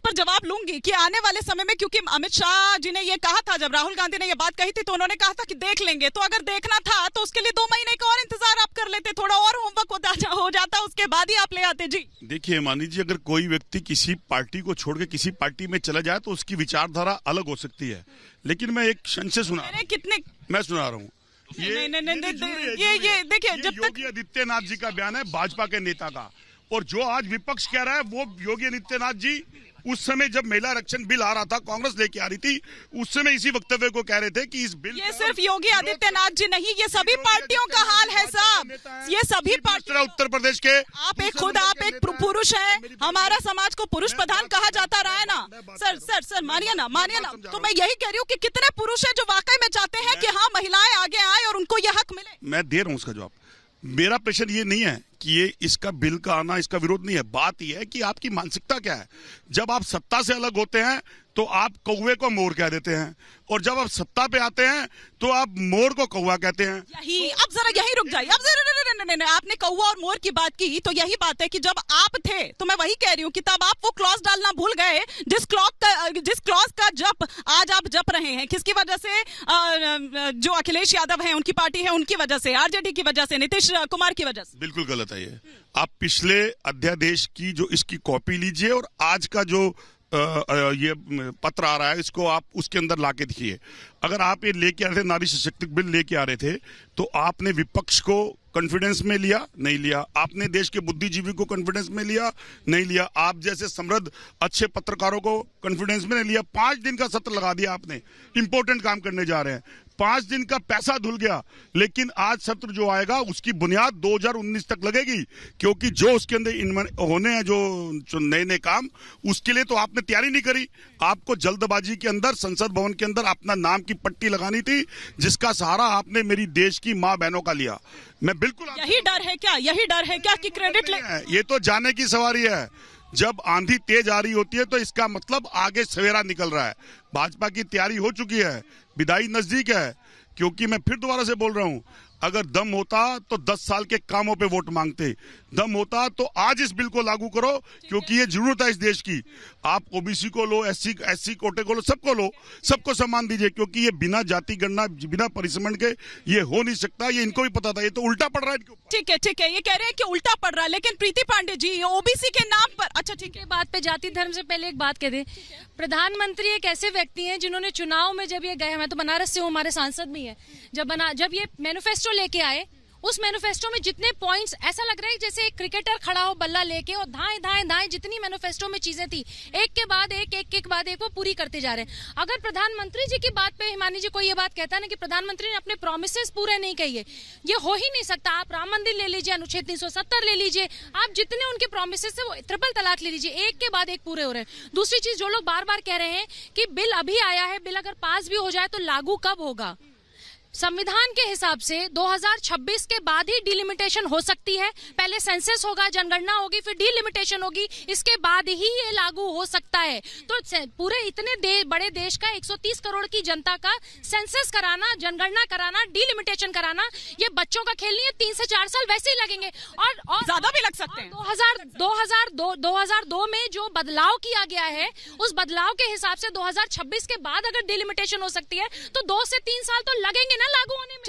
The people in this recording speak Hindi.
पर जवाब लूंगी कि आने वाले समय में, क्योंकि अमित शाह जी ने ये कहा था, जब राहुल गांधी ने ये बात कही थी तो उन्होंने कहा था कि देख लेंगे। तो अगर देखना था तो उसके लिए 2 महीने का और इंतजार आप कर लेते, थोड़ा और होमवर्क हो जाता, उसके बाद ही आप ले आते। जी देखिए मानी जी, अगर कोई व्यक्ति किसी पार्टी को छोड़ के किसी पार्टी में चला जाए तो उसकी विचारधारा अलग हो सकती है, लेकिन मैं एक क्षण से सुना रहा हूँ ये देखिए, जब तक योगी आदित्यनाथ जी का बयान है, भाजपा के नेता का, और जो आज विपक्ष कह रहा है वो योगी आदित्यनाथ जी उस समय जब महिला आरक्षण बिल आ रहा था, कांग्रेस लेके आ रही थी, उस समय इसी वक्तव्य को कह रहे थे कि इस बिल, ये सिर्फ योगी आदित्यनाथ जी नहीं, ये सभी पार्टियों का हाल है साहब, ये सभी पार्टियां। उत्तर प्रदेश के आप एक पुरुष हैं, हमारा समाज को पुरुष प्रधान कहा जाता रहा है ना। सर मानिए ना। तो मैं यही कह रही हूँ कि कितने पुरुष हैं जो वाकई में चाहते हैं कि हाँ महिलाएं आगे आए और उनको यह हक मिले। मैं दे रहा हूँ उसका जवाब। मेरा प्रश्न ये नहीं है कि ये इसका बिल का आना इसका विरोध नहीं है, बात यह है कि आपकी मानसिकता क्या है। जब आप सत्ता से अलग होते हैं तो आप कौवे को मोर कह देते हैं, और जब आप सत्ता पे आते हैं तो आप मोर को कौवा कहते हैं। अब जरा यही रुक जाइए, अब जरा नहीं, आपने कौवा और मोर की बात की, तो यही बात है कि जब आप थे, तो मैं वही कह रही हूँ कि तब आप वो क्लॉज डालना भूल गए, जिस क्लॉज का जप आज आप जप रहे हैं। किसकी वजह से? जो अखिलेश यादव हैं, उनकी पार्टी है, उनकी वजह से, आरजेडी की वजह से, नीतीश कुमार की वजह से। बिल्कुल गलत है ये। आप पिछले अध्यादेश की जो इसकी कॉपी लीजिए और आज का जो ये पत्र आ रहा है, इसको आप उसके अंदर लाके दिखिए। अगर आप ये लेके आ रहे थे, नारी सशक्तिकरण बिल लेके आ रहे थे, तो आपने विपक्ष को कॉन्फिडेंस में लिया? नहीं लिया। आपने देश के बुद्धिजीवी को कॉन्फिडेंस में लिया? नहीं लिया। आप जैसे समृद्ध अच्छे पत्रकारों को कॉन्फिडेंस में नहीं लिया। 5 दिन का सत्र लगा दिया आपने, इंपॉर्टेंट काम करने जा रहे हैं, 5 दिन का पैसा धुल गया। लेकिन आज सत्र जो आएगा उसकी बुनियाद 2019 तक लगेगी, क्योंकि जो उसके अंदर होने हैं जो नए काम, उसके लिए तो आपने तैयारी नहीं करी। आपको जल्दबाजी के अंदर संसद भवन के अंदर अपना नाम की पट्टी लगानी थी, जिसका सहारा आपने मेरी देश की माँ बहनों का लिया। मैं बिल्कुल, यही डर है क्या कि क्रेडिट ले? ये तो जाने की सवारी है। जब आंधी तेज आ रही होती है तो इसका मतलब आगे सवेरा निकल रहा है। भाजपा की तैयारी हो चुकी है, विदाई नजदीक है। क्योंकि मैं फिर दोबारा से बोल रहा हूं, अगर दम होता तो 10 साल के कामों पे वोट मांगते, दम होता तो आज इस बिल को लागू करो, क्योंकि ये जरूरत है इस देश की। आप ओबीसी को लो, एससी कोटे को लो, सबको लो, सबको सम्मान दीजिए, क्योंकि ये बिना जाति गणना, बिना परिसमण के ये हो नहीं सकता। ये इनको भी पता था, ये तो उल्टा पड़ रहा है इनके ऊपर। ठीक है, ये कह रहे हैं कि उल्टा पड़ रहा है, लेकिन प्रीति पांडे जी ओबीसी के नाम पर, अच्छा ठीक है, बात पे जाति धर्म से पहले एक बात कह दे। प्रधानमंत्री एक ऐसे व्यक्ति हैं जिन्होंने चुनाव में जब ये गए, मैं तो बनारस से हूँ, हमारे सांसद भी है, जब ये मैनिफेस्टो लेके आए, उस मैनिफेस्टो में जितने पॉइंट्स, ऐसा लग रहा है जैसे एक क्रिकेटर खड़ा हो बल्ला लेके और धाएं जितनी मैनिफेस्टो में चीजें थी, एक के बाद एक वो पूरी करते जा रहे हैं। अगर प्रधानमंत्री जी की बात पे हिमानी जी कोई ये बात कहता है ना कि प्रधानमंत्री ने अपने प्रोमिसेस पूरे नहीं किए, ये हो ही नहीं सकता। आप राम मंदिर ले लीजिए, अनुच्छेद 370 ले लीजिए, आप जितने उनके प्रोमिसेस है, वो ट्रिपल तलाक ले लीजिए, एक के बाद एक पूरे हो रहे हैं। दूसरी चीज, जो लोग बार बार कह रहे हैं कि बिल अभी आया है, बिल अगर पास भी हो जाए तो लागू कब होगा? संविधान के हिसाब से 2026 के बाद ही डिलिमिटेशन हो सकती है। पहले सेंसस होगा, जनगणना होगी, फिर डिलिमिटेशन होगी, इसके बाद ही ये लागू हो सकता है। तो पूरे इतने बड़े देश का 130 करोड़ की जनता का सेंसस कराना, जनगणना कराना, डिलिमिटेशन कराना, ये बच्चों का खेल नहीं है। 3 से 4 साल वैसे ही लगेंगे और ज्यादा भी लग सकते हैं। 2002 में जो बदलाव किया गया है, उस बदलाव के हिसाब से 2026 के बाद अगर डिलिमिटेशन हो सकती है तो 2 से 3 साल तो लगेंगे ना लागू होने में।